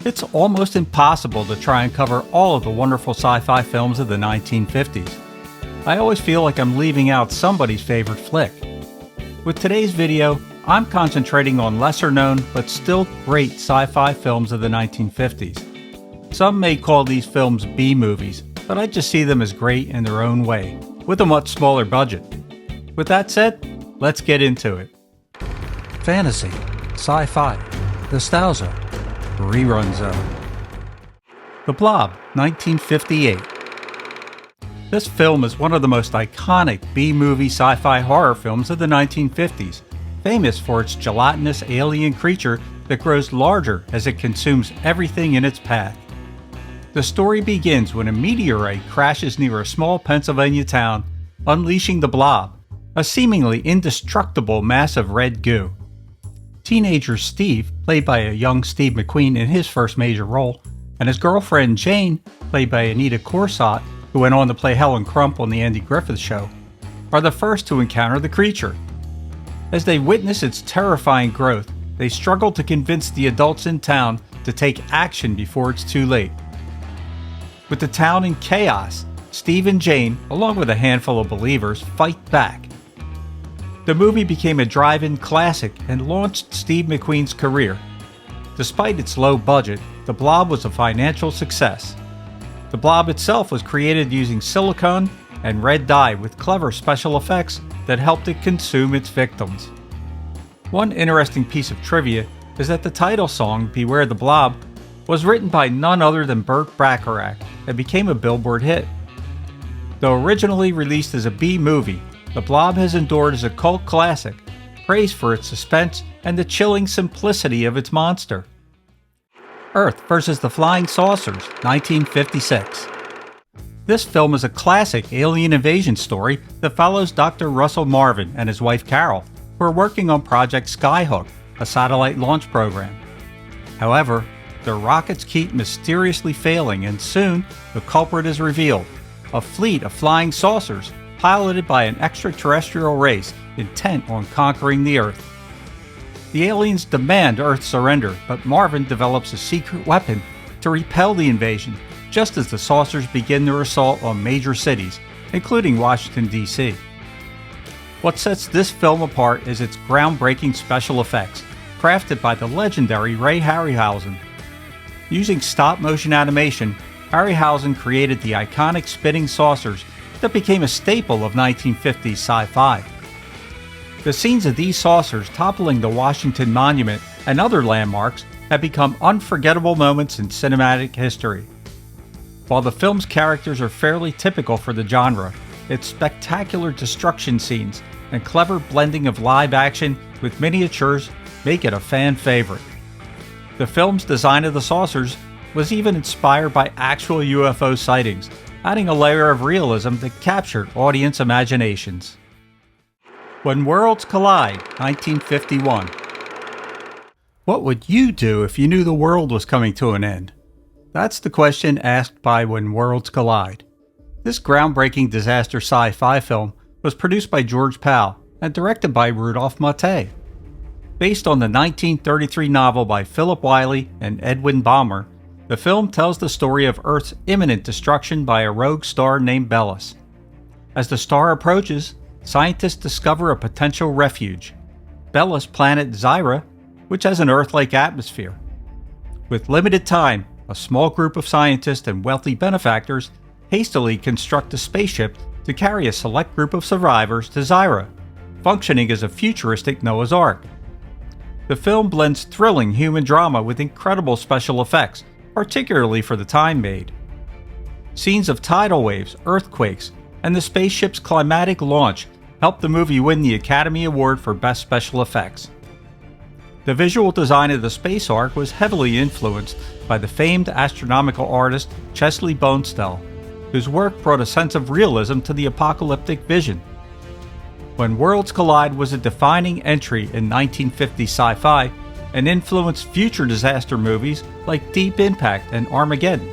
It's almost impossible to try and cover all of the wonderful sci-fi films of the 1950s. I always feel like I'm leaving out somebody's favorite flick. With today's video, I'm concentrating on lesser-known but still great sci-fi films of the 1950s. Some may call these films B-movies, but I just see them as great in their own way, with a much smaller budget. With that said, let's get into it. Fantasy, sci-fi, nostalgia, rerun zone. The Blob, 1958. This film is one of the most iconic B-movie sci-fi horror films of the 1950s, famous for its gelatinous alien creature that grows larger as it consumes everything in its path. The story begins when a meteorite crashes near a small Pennsylvania town, unleashing the Blob, a seemingly indestructible mass of red goo. Teenager Steve, played by a young Steve McQueen in his first major role, and his girlfriend Jane, played by Anita Corsott, who went on to play Helen Crump on The Andy Griffith Show, are the first to encounter the creature. As they witness its terrifying growth, they struggle to convince the adults in town to take action before it's too late. With the town in chaos, Steve and Jane, along with a handful of believers, fight back. The movie became a drive-in classic and launched Steve McQueen's career. Despite its low budget, The Blob was a financial success. The Blob itself was created using silicone and red dye with clever special effects that helped it consume its victims. One interesting piece of trivia is that the title song, Beware the Blob, was written by none other than Burt Bacharach and became a Billboard hit. Though originally released as a B-movie, The Blob has endured as a cult classic, praised for its suspense and the chilling simplicity of its monster. Earth vs. the Flying Saucers, 1956. This film is a classic alien invasion story that follows Dr. Russell Marvin and his wife Carol, who are working on Project Skyhook, a satellite launch program. However, their rockets keep mysteriously failing, and soon the culprit is revealed: a fleet of flying saucers piloted by an extraterrestrial race intent on conquering the Earth. The aliens demand Earth surrender, but Marvin develops a secret weapon to repel the invasion, just as the saucers begin their assault on major cities, including Washington, D.C. What sets this film apart is its groundbreaking special effects, crafted by the legendary Ray Harryhausen. Using stop-motion animation, Harryhausen created the iconic spinning saucers that became a staple of 1950s sci-fi. The scenes of these saucers toppling the Washington Monument and other landmarks have become unforgettable moments in cinematic history. While the film's characters are fairly typical for the genre, its spectacular destruction scenes and clever blending of live action with miniatures make it a fan favorite. The film's design of the saucers was even inspired by actual UFO sightings, adding a layer of realism that captured audience imaginations. When Worlds Collide, 1951. What would you do if you knew the world was coming to an end? That's the question asked by When Worlds Collide. This groundbreaking disaster sci-fi film was produced by George Pal and directed by Rudolph Maté. Based on the 1933 novel by Philip Wiley and Edwin Balmer, the film tells the story of Earth's imminent destruction by a rogue star named Belus. As the star approaches, scientists discover a potential refuge, Belus' planet Zyra, which has an Earth-like atmosphere. With limited time, a small group of scientists and wealthy benefactors hastily construct a spaceship to carry a select group of survivors to Zyra, functioning as a futuristic Noah's Ark. The film blends thrilling human drama with incredible special effects, particularly for the time made. Scenes of tidal waves, earthquakes, and the spaceship's climatic launch helped the movie win the Academy Award for Best Special Effects. The visual design of the space ark was heavily influenced by the famed astronomical artist Chesley Bonestell, whose work brought a sense of realism to the apocalyptic vision. When Worlds Collide was a defining entry in 1950s sci-fi and influenced future disaster movies like Deep Impact and Armageddon.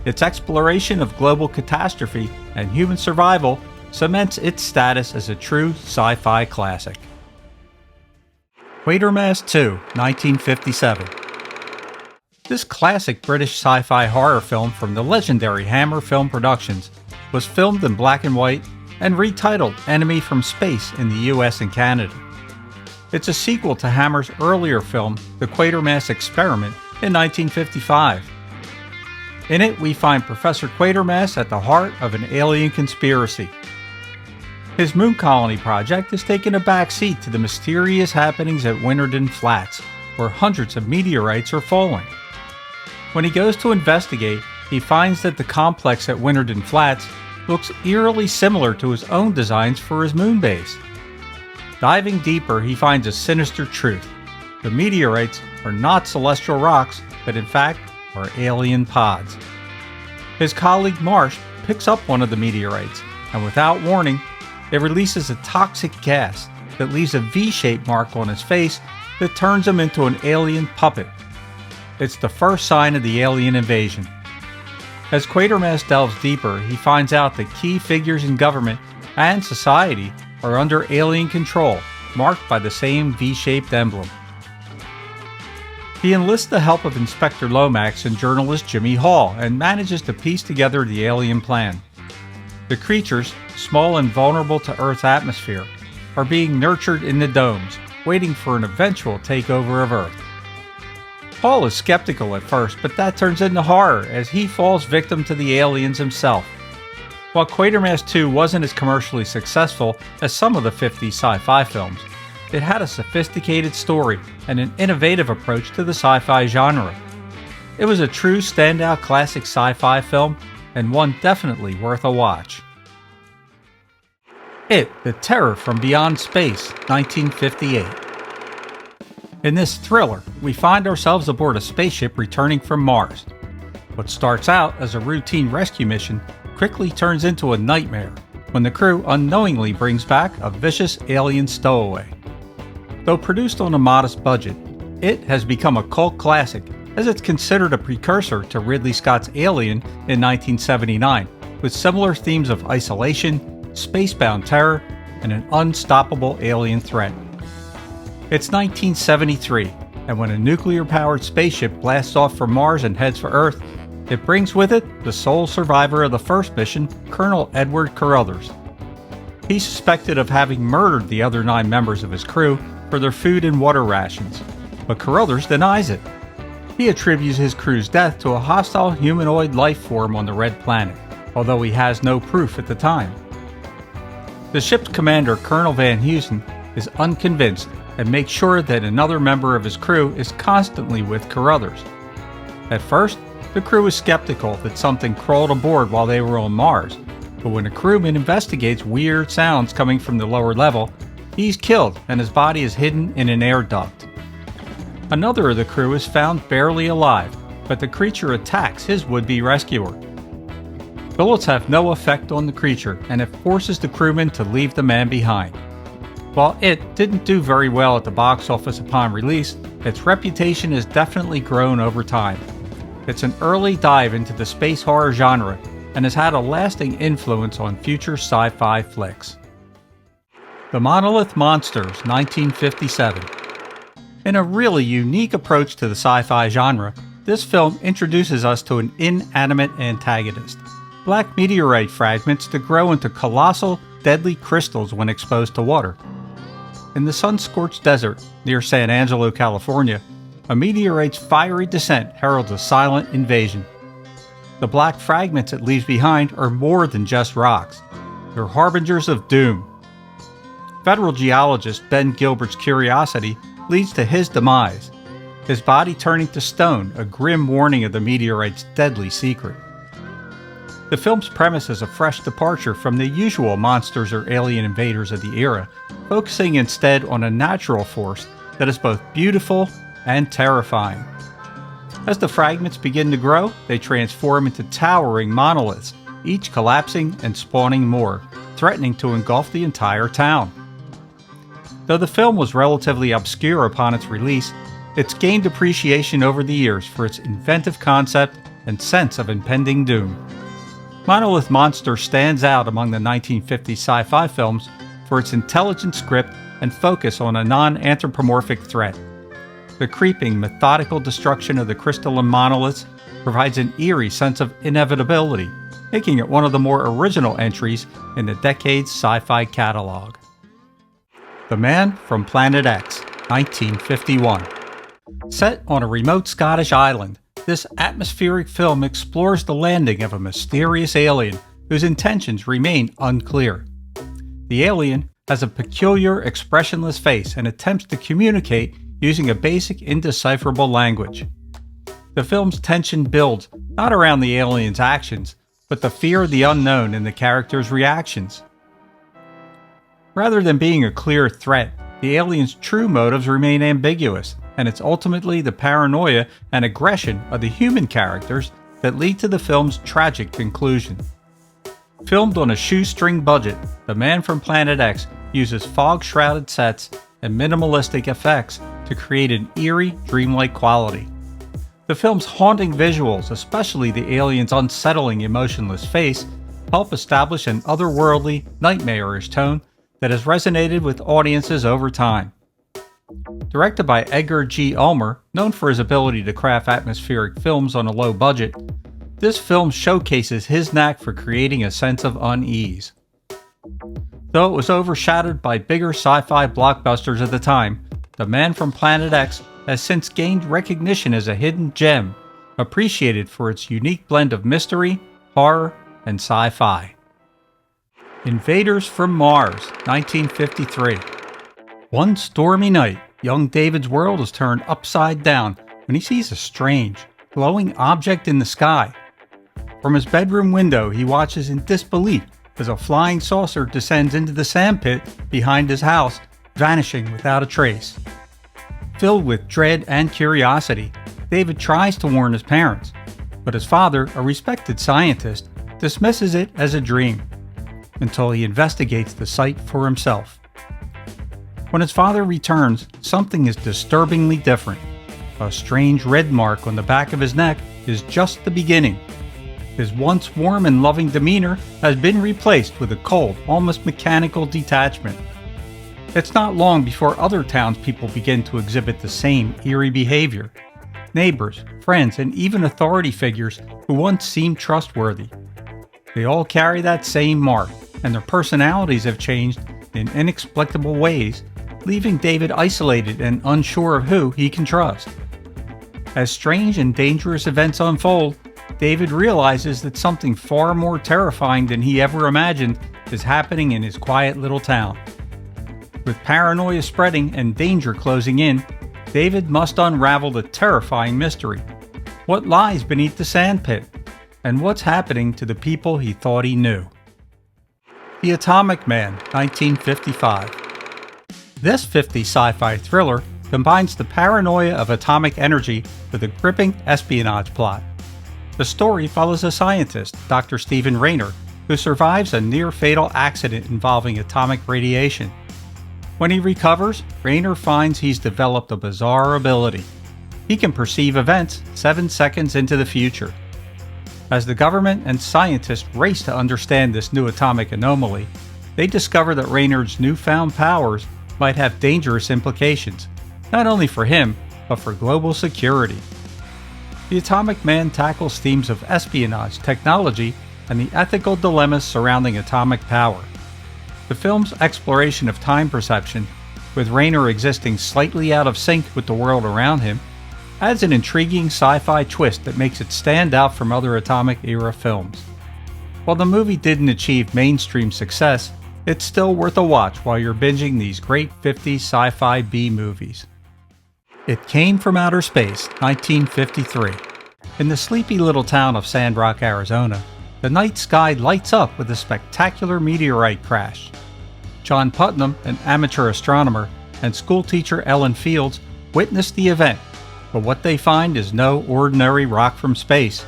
Its exploration of global catastrophe and human survival cements its status as a true sci-fi classic. Quatermass II, 1957. This classic British sci-fi horror film from the legendary Hammer Film Productions was filmed in black and white and retitled Enemy from Space in the US and Canada. It's a sequel to Hammer's earlier film, The Quatermass Experiment, in 1955. In it, we find Professor Quatermass at the heart of an alien conspiracy. His moon colony project has taken a back seat to the mysterious happenings at Winterden Flats, where hundreds of meteorites are falling. When he goes to investigate, he finds that the complex at Winterden Flats looks eerily similar to his own designs for his moon base. Diving deeper, he finds a sinister truth. The meteorites are not celestial rocks, but in fact are alien pods. His colleague Marsh picks up one of the meteorites, and without warning, it releases a toxic gas that leaves a V-shaped mark on his face that turns him into an alien puppet. It's the first sign of the alien invasion. As Quatermass delves deeper, he finds out that key figures in government and society are under alien control, marked by the same V-shaped emblem. He enlists the help of Inspector Lomax and journalist Jimmy Hall and manages to piece together the alien plan. The creatures, small and vulnerable to Earth's atmosphere, are being nurtured in the domes, waiting for an eventual takeover of Earth. Hall is skeptical at first, but that turns into horror as he falls victim to the aliens himself. While Quatermass 2 wasn't as commercially successful as some of the 50s sci-fi films, it had a sophisticated story and an innovative approach to the sci-fi genre. It was a true standout classic sci-fi film, and one definitely worth a watch. It, The Terror from Beyond Space, 1958. In this thriller, we find ourselves aboard a spaceship returning from Mars. What starts out as a routine rescue mission quickly turns into a nightmare when the crew unknowingly brings back a vicious alien stowaway. Though produced on a modest budget, it has become a cult classic as it's considered a precursor to Ridley Scott's Alien in 1979, with similar themes of isolation, spacebound terror, and an unstoppable alien threat. It's 1973, and when a nuclear-powered spaceship blasts off from Mars and heads for Earth, it brings with it the sole survivor of the first mission, Colonel Edward Carruthers. He's suspected of having murdered the other 9 members of his crew for their food and water rations, but Carruthers denies it. He attributes his crew's death to a hostile humanoid life form on the Red Planet, although he has no proof at the time. The ship's commander, Colonel Van Heusen, is unconvinced and makes sure that another member of his crew is constantly with Carruthers. At first, the crew is skeptical that something crawled aboard while they were on Mars, but when a crewman investigates weird sounds coming from the lower level, he's killed and his body is hidden in an air duct. Another of the crew is found barely alive, but the creature attacks his would-be rescuer. Bullets have no effect on the creature, and it forces the crewman to leave the man behind. While it didn't do very well at the box office upon release, its reputation has definitely grown over time. It's an early dive into the space horror genre and has had a lasting influence on future sci-fi flicks. The Monolith Monsters, 1957. In a really unique approach to the sci-fi genre, this film introduces us to an inanimate antagonist, black meteorite fragments that grow into colossal, deadly crystals when exposed to water. In the sun-scorched desert near San Angelo, California, a meteorite's fiery descent heralds a silent invasion. The black fragments it leaves behind are more than just rocks. They're harbingers of doom. Federal geologist Ben Gilbert's curiosity leads to his demise, his body turning to stone, a grim warning of the meteorite's deadly secret. The film's premise is a fresh departure from the usual monsters or alien invaders of the era, focusing instead on a natural force that is both beautiful and terrifying. As the fragments begin to grow, they transform into towering monoliths, each collapsing and spawning more, threatening to engulf the entire town. Though the film was relatively obscure upon its release, it's gained appreciation over the years for its inventive concept and sense of impending doom. Monolith Monsters stands out among the 1950s sci-fi films for its intelligent script and focus on a non-anthropomorphic threat. The creeping, methodical destruction of the crystalline monoliths provides an eerie sense of inevitability, making it one of the more original entries in the decade's sci-fi catalog. The Man from Planet X, 1951. Set on a remote Scottish island, this atmospheric film explores the landing of a mysterious alien whose intentions remain unclear. The alien has a peculiar, expressionless face and attempts to communicate using a basic, indecipherable language. The film's tension builds not around the alien's actions, but the fear of the unknown and the character's reactions. Rather than being a clear threat, the alien's true motives remain ambiguous, and it's ultimately the paranoia and aggression of the human characters that lead to the film's tragic conclusion. Filmed on a shoestring budget, The Man from Planet X uses fog-shrouded sets and minimalistic effects to create an eerie, dreamlike quality. The film's haunting visuals, especially the alien's unsettling, emotionless face, help establish an otherworldly, nightmarish tone that has resonated with audiences over time. Directed by Edgar G. Ulmer, known for his ability to craft atmospheric films on a low budget, this film showcases his knack for creating a sense of unease. Though it was overshadowed by bigger sci-fi blockbusters at the time, The Man from Planet X has since gained recognition as a hidden gem, appreciated for its unique blend of mystery, horror, and sci-fi. Invaders from Mars, 1953. One stormy night, young David's world is turned upside down when he sees a strange, glowing object in the sky. From his bedroom window, he watches in disbelief as a flying saucer descends into the sandpit behind his house, vanishing without a trace. Filled with dread and curiosity, David tries to warn his parents, but his father, a respected scientist, dismisses it as a dream, until he investigates the site for himself. When his father returns, something is disturbingly different. A strange red mark on the back of his neck is just the beginning. His once warm and loving demeanor has been replaced with a cold, almost mechanical detachment. It's not long before other townspeople begin to exhibit the same eerie behavior. Neighbors, friends, and even authority figures who once seemed trustworthy. They all carry that same mark, and their personalities have changed in inexplicable ways, leaving David isolated and unsure of who he can trust. As strange and dangerous events unfold, David realizes that something far more terrifying than he ever imagined is happening in his quiet little town. With paranoia spreading and danger closing in, David must unravel the terrifying mystery. What lies beneath the sandpit? And what's happening to the people he thought he knew? The Atomic Man, 1955. This 50s sci-fi thriller combines the paranoia of atomic energy with a gripping espionage plot. The story follows a scientist, Dr. Stephen Raynor, who survives a near-fatal accident involving atomic radiation. When he recovers, Raynor finds he's developed a bizarre ability. He can perceive events 7 seconds into the future. As the government and scientists race to understand this new atomic anomaly, they discover that Raynor's newfound powers might have dangerous implications, not only for him, but for global security. The Atomic Man tackles themes of espionage, technology, and the ethical dilemmas surrounding atomic power. The film's exploration of time perception, with Raynor existing slightly out of sync with the world around him, adds an intriguing sci-fi twist that makes it stand out from other atomic-era films. While the movie didn't achieve mainstream success, it's still worth a watch while you're binging these great 50s sci-fi B-movies. It Came from Outer Space, 1953. In the sleepy little town of Sandrock, Arizona, the night sky lights up with a spectacular meteorite crash. John Putnam, an amateur astronomer, and schoolteacher Ellen Fields witness the event, but what they find is no ordinary rock from space.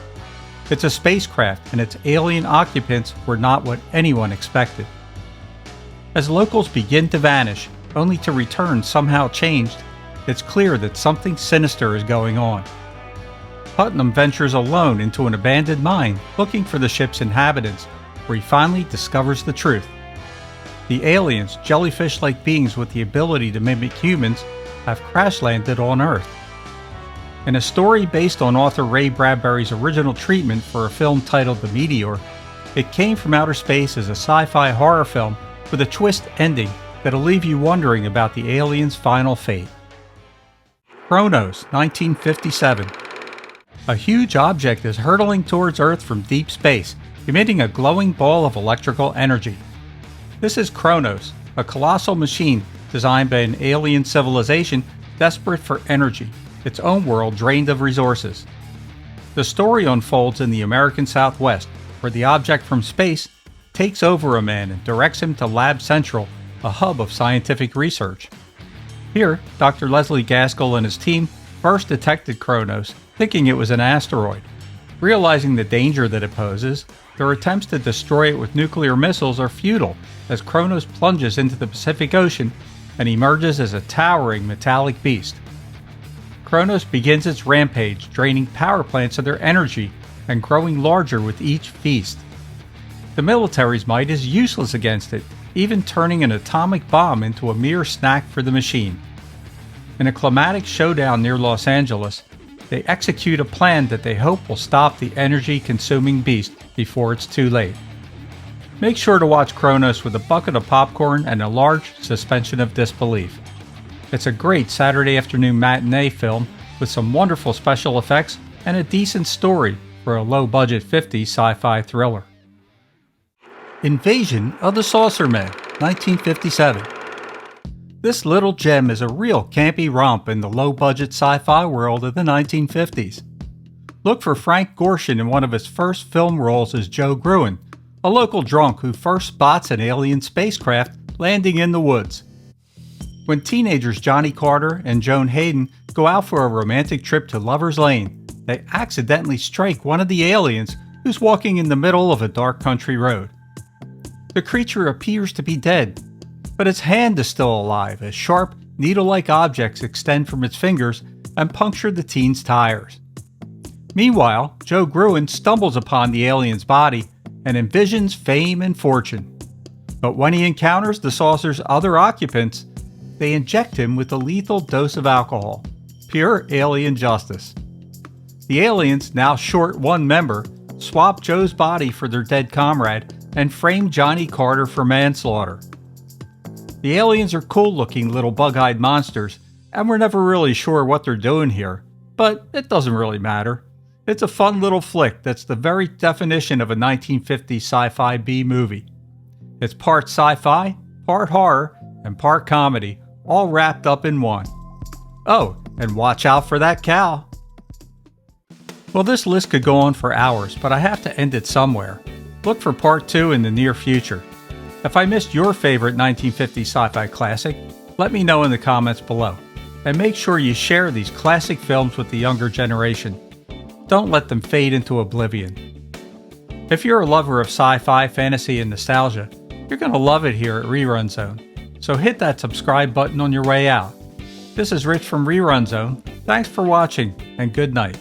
It's a spacecraft, and its alien occupants were not what anyone expected. As locals begin to vanish, only to return somehow changed, it's clear that something sinister is going on. Putnam ventures alone into an abandoned mine looking for the ship's inhabitants, where he finally discovers the truth. The aliens, jellyfish-like beings with the ability to mimic humans, have crash-landed on Earth. In a story based on author Ray Bradbury's original treatment for a film titled The Meteor, it came from outer space as a sci-fi horror film with a twist ending that'll leave you wondering about the aliens' final fate. Kronos, 1957. A huge object is hurtling towards Earth from deep space, emitting a glowing ball of electrical energy. This is Kronos, a colossal machine designed by an alien civilization desperate for energy, its own world drained of resources. The story unfolds in the American Southwest, where the object from space takes over a man and directs him to Lab Central, a hub of scientific research. Here, Dr. Leslie Gaskell and his team first detected Kronos, thinking it was an asteroid. Realizing the danger that it poses, their attempts to destroy it with nuclear missiles are futile as Kronos plunges into the Pacific Ocean and emerges as a towering metallic beast. Kronos begins its rampage, draining power plants of their energy and growing larger with each feast. The military's might is useless against it, even turning an atomic bomb into a mere snack for the machine. In a climatic showdown near Los Angeles, they execute a plan that they hope will stop the energy-consuming beast before it's too late. Make sure to watch Kronos with a bucket of popcorn and a large suspension of disbelief. It's a great Saturday afternoon matinee film with some wonderful special effects and a decent story for a low-budget 50s sci-fi thriller. Invasion of the Saucerman, 1957. This little gem is a real campy romp in the low-budget sci-fi world of the 1950s. Look for Frank Gorshin in one of his first film roles as Joe Gruen, a local drunk who first spots an alien spacecraft landing in the woods. When teenagers Johnny Carter and Joan Hayden go out for a romantic trip to Lover's Lane, they accidentally strike one of the aliens who's walking in the middle of a dark country road. The creature appears to be dead, but its hand is still alive as sharp, needle-like objects extend from its fingers and puncture the teen's tires. Meanwhile, Joe Gruen stumbles upon the alien's body and envisions fame and fortune. But when he encounters the saucer's other occupants, they inject him with a lethal dose of alcohol. Pure alien justice. The aliens, now short one member, swap Joe's body for their dead comrade and frame Johnny Carter for manslaughter. The aliens are cool-looking little bug-eyed monsters, and we're never really sure what they're doing here, but it doesn't really matter. It's a fun little flick that's the very definition of a 1950s sci-fi B-movie. It's part sci-fi, part horror, and part comedy, all wrapped up in one. Oh, and watch out for that cow. Well, this list could go on for hours, but I have to end it somewhere. Look for part 2 in the near future. If I missed your favorite 1950s sci-fi classic, let me know in the comments below. And make sure you share these classic films with the younger generation. Don't let them fade into oblivion. If you're a lover of sci-fi, fantasy, and nostalgia, you're going to love it here at Rerun Zone. So hit that subscribe button on your way out. This is Rich from Rerun Zone. Thanks for watching, and good night.